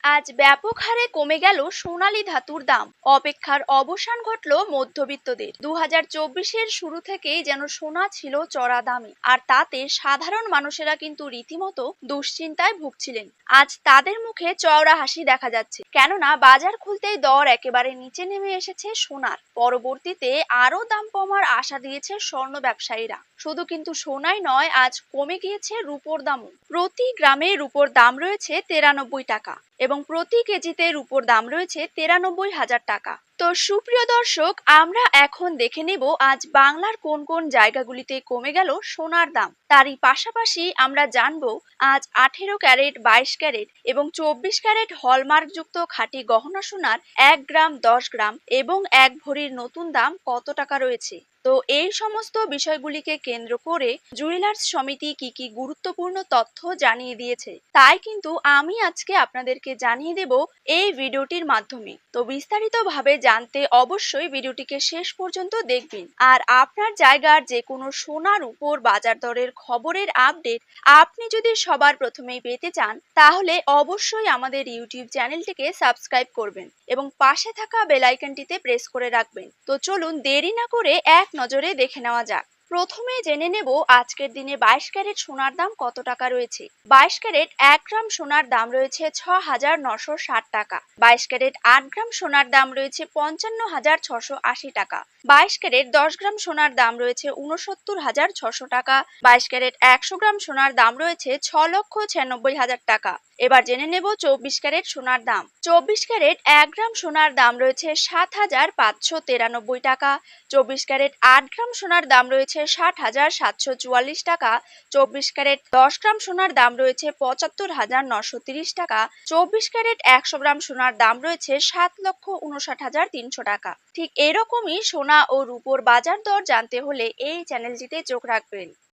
আজ ব্যাপক হারে কমে গেল সোনালী ধাতুর দাম। অপেক্ষার অবসান ঘটল মধ্যবিত্তদের। 2024-এর শুরু থেকেই যেন সোনা ছিল চড়া দামে, আর তাতে সাধারণ মানুষেরা কিন্তু রীতিমতো দুশ্চিন্তায় ভুগছিলেন। আজ তাদের মুখে চওড়া হাসি দেখা যাচ্ছে, কেননা বাজার খুলতেই দর একেবারে নিচে নেমে এসেছে সোনার। পরবর্তীতে আরো দাম কমার আশা দিয়েছে স্বর্ণ ব্যবসায়ীরা। শুধু কিন্তু সোনাই নয়, আজ কমে গিয়েছে রূপোর দামও। প্রতি গ্রামে রূপোর দাম রয়েছে 93 টাকা এবং প্রতি কেজিতে রূপোর দাম রয়েছে 93,000 টাকা। তো সুপ্রিয় দর্শক, আমরা এখন দেখে নেব আজ বাংলার কোন কোন জায়গাগুলিতে কমে গেল সোনার দাম। তারই পাশাপাশি আমরা জানবো আজ 18 ক্যারেট, 22 ক্যারেট এবং 24 ক্যারেট হলমার্কযুক্ত খাঁটি গহনা সোনার 1 গ্রাম, 10 গ্রাম এবং 1 ভরির নতুন দাম কত টাকা রয়েছে। তো এই সমস্ত বিষয়গুলিকে কেন্দ্র করে জুয়েলার্স সমিতি কি কি গুরুত্বপূর্ণ তথ্য জানিয়ে দিয়েছে, তাই কিন্তু আমি আজকে আপনাদেরকে জানিয়ে দেব এই ভিডিওটির মাধ্যমে। তো বিস্তারিতভাবে জানতে অবশ্যই ভিডিওটিকে শেষ পর্যন্ত দেখবেন। আর আপনার জায়গার যে কোনো সোনার উপর বাজার দরের খবরের আপডেট আপনি যদি সবার প্রথমেই পেতে চান, তাহলে অবশ্যই আমাদের ইউটিউব চ্যানেলটিকে সাবস্ক্রাইব করবেন এবং পাশে থাকা বেল আইকনটিতে প্রেস করে রাখবেন। তো চলুন দেরি না করে এক নজরে দেখে নেওয়া যাক। প্রথমে জেনে নেব আজকের দিনে 22 ক্যারেট সোনার দাম কত টাকা রয়েছে। 22 ক্যারেট 1 গ্রাম সোনার দাম রয়েছে 6,960 টাকা। 22 ক্যারেট 8 গ্রাম সোনার দাম রয়েছে 55,680 টাকা। 22 ক্যারেট 10 গ্রাম সোনার দাম রয়েছে 69,600 টাকা। 22 ক্যারেট 100 গ্রাম সোনার দাম রয়েছে 6,96,000 টাকা। এবার জেনে নেব 24 ক্যারেট সোনার দাম। 24 ক্যারেট 1 গ্রাম সোনার দাম রয়েছে 7,593 টাকা। 24 ক্যারেট 8 গ্রাম সোনার দাম রয়েছে 60,744 টাকা। 24 ক্যারেট 10 গ্রাম সোনার দাম রয়েছে 75,930 টাকা। 24 ক্যারেট 100 গ্রাম সোনার দাম রয়েছে 7,59,300 টাকা। ঠিক এরকমই সোনা ও রূপোর বাজার দর জানতে হলে এই চ্যানেলটিতে চোখ রাখবেন।